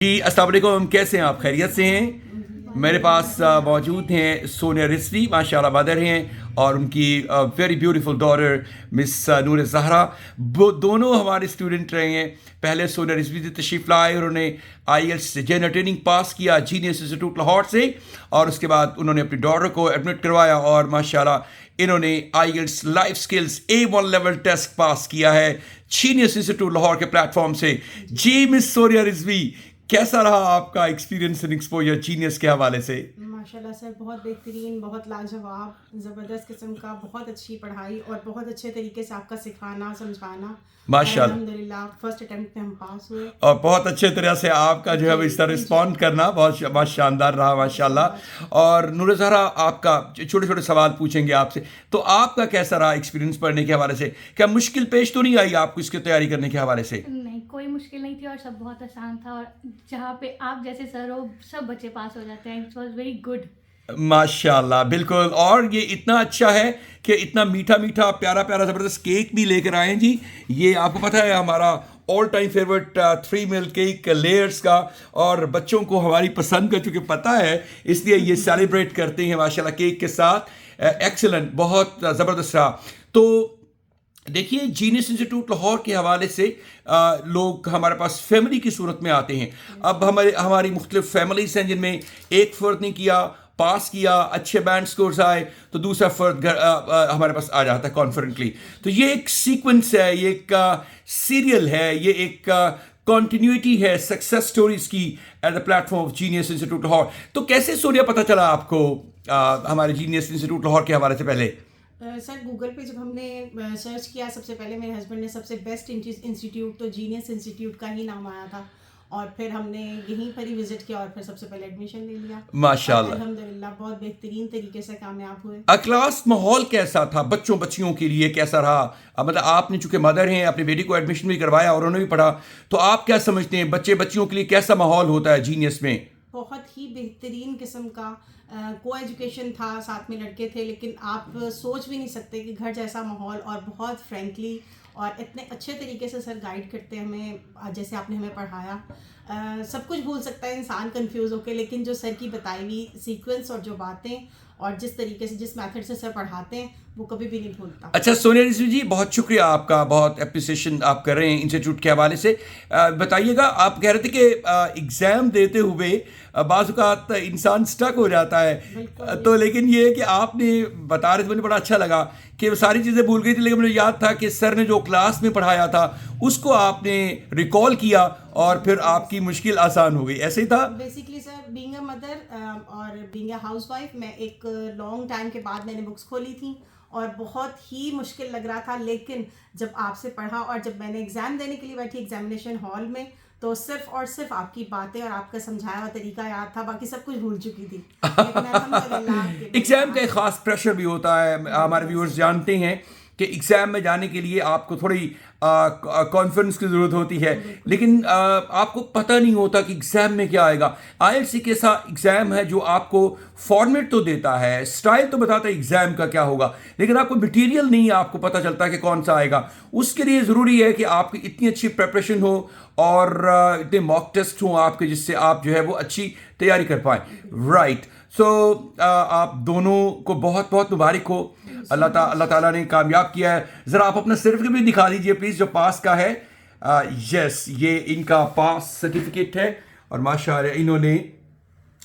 جی السلام علیکم، کیسے ہیں آپ؟ خیریت سے ہیں؟ میرے پاس موجود ہیں سونیا رضوی، ماشاء اللہ مدر ہیں، اور ان کی ویری بیوٹیفل ڈاٹر مس نور زہرا. وہ دونوں ہمارے اسٹوڈنٹ رہے ہیں. پہلے سونیا رضوی سے تشریف لائے، انہوں نے IELTS جنرل ٹریننگ پاس کیا جینیس انسٹیٹیوٹ لاہور سے، اور اس کے بعد انہوں نے اپنی ڈاٹر کو ایڈمٹ کروایا، اور ماشاء اللہ انہوں نے IELTS life skills A1 level test pass کیا ہے جینیس انسٹیٹیوٹ لاہور کے پلیٹ فارم سے. جی مس سونیا رضوی، کیسا رہا آپ کا ایکسپیرینس اینڈ ایکسپوجر جینیس کے حوالے سے؟ ماشاءاللہ سر، بہت بہترین، بہت لاجواب، زبردست قسم کا، بہت اچھی پڑھائی اور بہت اچھے طریقے سے آپ کا سکھانا سمجھانا، ماشاء اللہ، الحمدللہ فرسٹ اٹیمپٹ میں ہم پاس ہوئے. اور بہت اچھے طرح سے آپ کا جو ہے اس طرح رسپونڈ کرنا بہت شاندار رہا ماشاء اللہ. اور نور زہرا، آپ کا چھوٹے چھوٹے سوال پوچھیں گے آپ سے، تو آپ کا کیسا رہا ایکسپیرینس پڑھنے کے حوالے سے؟ کیا مشکل پیش تو نہیں آئی آپ کو اس کی تیاری کرنے کے حوالے سے؟ نہیں، کوئی مشکل نہیں تھی اور سب بہت آسان تھا، اور جہاں پہ آپ جیسے سر ہو سب بچے پاس ہو جاتے ہیں. It was very good. ماشاء اللہ، بالکل. اور یہ اتنا اچھا ہے کہ اتنا میٹھا میٹھا پیارا پیارا زبردست کیک بھی لے کر آئے ہیں جی. یہ آپ کو پتہ ہے ہمارا آل ٹائم فیوریٹ 3 مل کیک لیئرس کا، اور بچوں کو ہماری پسند کا چونکہ پتہ ہے اس لیے یہ سیلیبریٹ کرتے ہیں ماشاء اللہ کیک کے ساتھ. ایکسلنٹ، بہت زبردست رہا. تو دیکھیے، جینیس انسٹیٹیوٹ لاہور کے حوالے سے لوگ ہمارے پاس فیملی کی صورت میں آتے ہیں. اب ہماری مختلف فیملیز ہیں جن میں ایک فرد نے کیا، پاس کیا، اچھے بینڈ سکورز آئے، تو دوسرا فرد ہمارے پاس آ جاتا ہے کانفیڈنٹلی. تو یہ ایک سیکوینس ہے، یہ ایک سیریل ہے، یہ ایک کنٹینیوٹی ہے سکسیس سٹوریز کی at the platform of Genius Institute Lahore. تو کیسے سونیا پتہ چلا آپ کو ہمارے جینیس انسٹیٹیوٹ لاہور کے حوالے سے؟ پہلے سر گوگل پہ جب ہم نے سرچ کیا، سب سے پہلے میرے ہسبینڈ نے سب سے بیسٹ انسٹیٹیوٹ تو جینیس انسٹیٹیوٹ کا ہی نام آیا تھا، اور پھر ہم نے یہیں پر ہی وزٹ کیا اور پھر سب سے پہلے ایڈمیشن لے لیا. ماشاء اللہ، الحمدللہ بہت بہترین طریقے سے کامیاب ہوئے. کلاس ماحول کیسا تھا بچیوں کے لیے؟ کیسا رہا؟ مطلب آپ نے چونکہ مدر ہیں، اپنی بیٹی کو ایڈمیشن بھی کروایا اور انہوں نے بھی پڑھا، تو آپ کیا سمجھتے ہیں بچیوں کے لیے کیسا ماحول ہوتا ہے جینیس میں؟ بہت ہی بہترین قسم کا کو ایجوکیشن تھا، ساتھ میں لڑکے تھے، لیکن آپ سوچ بھی نہیں سکتے کہ گھر جیسا ماحول، اور بہت فرینکلی اور اتنے اچھے طریقے سے سر گائیڈ کرتے ہیں ہمیں، جیسے آپ نے ہمیں پڑھایا. سب کچھ بھول سکتا ہے انسان کنفیوز ہو کے، لیکن جو سر کی بتائی ہوئی سیکوینس اور جو باتیں اور جس طریقے سے جس میتھڈ سے سر پڑھاتے ہیں وہ کبھی بھی نہیں بھولتا. اچھا سونیا رضوی جی، بہت شکریہ آپ کا، بہت اپریسیشن آپ کر رہے ہیں انسٹیٹیوٹ کے حوالے سے. بتائیے گا، آپ کہہ رہے تھے کہ ایگزام دیتے ہوئے بعض اوقات انسان سٹک ہو جاتا ہے، تو لیکن یہ کہ آپ نے بتا رہے تھے، مجھے بڑا اچھا لگا کہ وہ ساری چیزیں بھول گئی تھی، لیکن مجھے یاد تھا کہ سر نے جو کلاس میں پڑھایا تھا اس کو آپ نے ریکال کیا اور پھر آپ کی مشکل آسان ہو گئی. ایسے ہی تھا basically sir, being a mother اور بینگ اے ہاؤس وائف، میں ایک لانگ ٹائم کے بعد میں نے بکس کھولی تھیں اور بہت ہی مشکل لگ رہا تھا، لیکن جب آپ سے پڑھا اور جب میں نے ایگزام دینے کے لیے بیٹھی ایگزامینیشن ہال میں، تو صرف اور صرف آپ کی باتیں اور آپ کا سمجھایا ہوا طریقہ یاد تھا، باقی سب کچھ بھول چکی تھی. لیکن الحمدللہ ایگزام کا ایک خاص پریشر بھی ہوتا ہے، ہمارے ویورز جانتے ہیں کہ ایگزام میں جانے کے لیے آپ کو تھوڑی کانفیڈنس کی ضرورت ہوتی ہے، لیکن آپ کو پتہ نہیں ہوتا کہ ایگزام میں کیا آئے گا. IELTS ایک ایسا ایگزام ہے جو آپ کو فارمیٹ تو دیتا ہے، اسٹائل تو بتاتا ہے ایگزام کا کیا ہوگا، لیکن آپ کو مٹیریل نہیں آپ کو پتہ چلتا کہ کون سا آئے گا. اس کے لیے ضروری ہے کہ آپ کی اتنی اچھی پریپریشن ہو اور اتنے موک ٹیسٹ ہوں آپ کے، جس سے آپ جو ہے وہ اچھی تیاری کر پائیں. رائٹ. سو آپ دونوں کو بہت بہت مبارک ہو، اللہ تعالیٰ نے کامیاب کیا ہے. ذرا آپ اپنا سرٹیفکیٹ بھی دکھا دیجیے پلیز، جو پاس کا ہے. یس، یہ ان کا پاس سرٹیفکیٹ ہے، اور ماشاء اللہ انہوں نے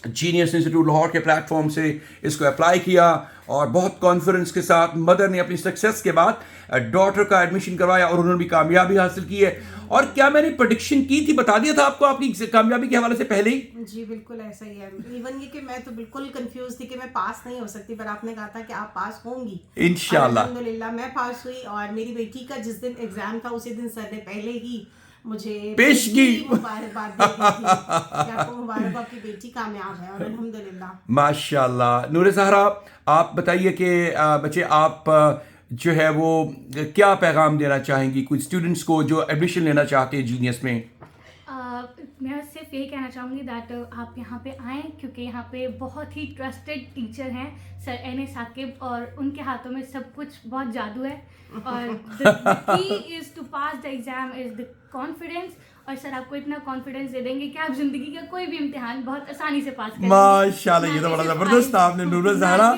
جینیس انسٹیٹیوٹ لاہور کے پلیٹ فارم سے اس کو اپلائی کیا، اور بہت کانفیڈنس کے ساتھ مدر نے اپنی سکسیس کے بعد ڈاٹر کا ایڈمیشن کروایا اور انہوں نے بھی کامیابی حاصل کی ہے. اور کیا میں نے پریڈکشن کی تھی، بتا دیا تھا آپ کو آپ کی کامیابی کے حوالے سے پہلے ہی؟ جی بالکل ایسا ہی ہے. ایون یہ کہ میں تو بالکل کنفیوز تھی کہ میں پاس نہیں ہو سکتی، پر آپ نے کہا تھا کہ آپ پاس ہوں گی انشاءاللہ. الحمدللہ میں پاس ہوئی، اور میری بیٹی کا جس دن ایگزام تھا اسی دن سر نے پہلے ہی مجھے پیشگی مبارکباد دے دی تھی کہ آپ کو مبارک، آپ کی بیٹی کامیاب ہے، اور الحمدللہ. ماشاء اللہ. نور زہرا، آپ بتائیے کہ بچے آپ جو ہے وہ کیا پیغام دینا چاہیں گی کچھ اسٹوڈنٹس کو جو ایڈمیشن لینا چاہتے ہیں جینیس میں؟ میں صرف یہ کہنا چاہوں گی دیٹ آپ یہاں پہ آئیں، کیونکہ یہاں پہ بہت ہی ٹرسٹڈ ٹیچر ہیں سر این ثاقب، اور ان کے ہاتھوں میں سب کچھ بہت جادو ہے. اور the key is to pass the exam is the confidence اور سر آپ کو اتنا کانفیڈینس دے دیں گے کہ آپ زندگی کا کوئی بھی امتحان بہت آسانی سے پاس کریں گے. ماشاءاللہ, یہ تو بڑا زبردست آپ نے نور زہرا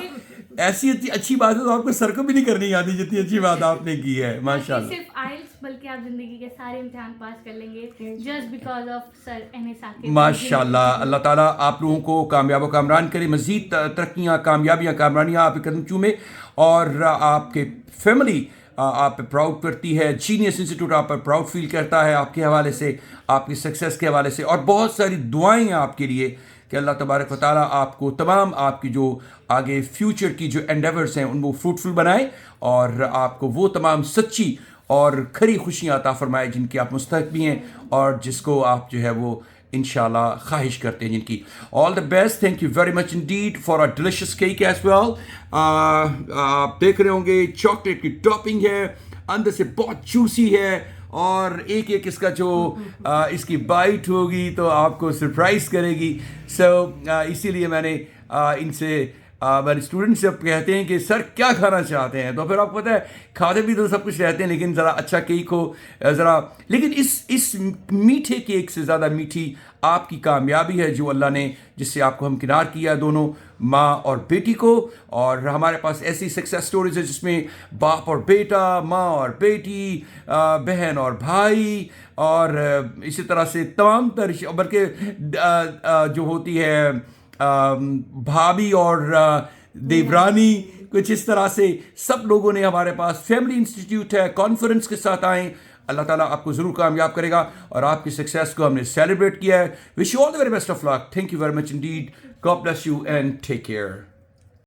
ایسی اچھی بات ہے تو آپ کو سر کو بھی نہیں کرنی آتی جتنی اچھی بات آپ نے کی ہے. ماشاءاللہ, صرف آئلس بلکہ آپ زندگی کے سارے امتحان پاس کر لیں گے just because of sir N S Saqib. ماشاءاللہ, اللہ تعالیٰ آپ لوگوں کو کامیاب و کامران کرے, مزید ترقیاں, کامیابیاں, کامرانیاں آپ کے قدم چومے, اور آپ کے فیملی آپ پہ پراؤڈ کرتی ہے, جینیس انسٹیٹیوٹ آپ پر پراؤڈ فیل کرتا ہے آپ کے حوالے سے, آپ کی سکسیس کے حوالے سے, اور بہت ساری دعائیں ہیں آپ کے لیے کہ اللہ تبارک و تعالیٰ آپ کو تمام آپ کی جو آگے فیوچر کی جو انڈیورس ہیں ان کو فروٹفل بنائے, اور آپ کو وہ تمام سچی اور کھری خوشیاں عطا فرمائے جن کی آپ مستحق بھی ہیں اور جس کو آپ جو ہے وہ انشاءاللہ خواہش کرتے ہیں جن کی. All the best, thank you very much indeed for a delicious cake as well. آپ دیکھ رہے ہوں گے چاکلیٹ کی ٹاپنگ ہے, اندر سے بہت جوسی ہے, اور ایک ایک اس کا جو اس کی بائٹ ہوگی تو آپ کو سرپرائز کرے گی. سو اسی لیے میں نے ان سے میرے اسٹوڈنٹ سے کہتے ہیں کہ سر کیا کھانا چاہتے ہیں, تو پھر آپ کو پتہ ہے کھاتے بھی تو سب کچھ رہتے ہیں لیکن ذرا اچھا کیک ہو ذرا. لیکن اس میٹھے کیک سے زیادہ میٹھی آپ کی کامیابی ہے جو اللہ نے, جس سے آپ کو ہمکنار کیا دونوں ماں اور بیٹی کو. اور ہمارے پاس ایسی سکسیس سٹوریز ہے جس میں باپ اور بیٹا, ماں اور بیٹی, بہن اور بھائی, اور اسی طرح سے تمام بلکہ جو ہوتی ہے بھابھی اور دیورانی, کچھ اس طرح سے سب لوگوں نے ہمارے پاس فیملی انسٹیٹیوٹ ہے, کانفرنس کے ساتھ آئیں. اللہ تعالیٰ آپ کو ضرور کامیاب کرے گا, اور آپ کی سکسیس کو ہم نے سیلیبریٹ کیا ہے. Wish you all the very best of luck. Thank you very much indeed. God bless you and take care.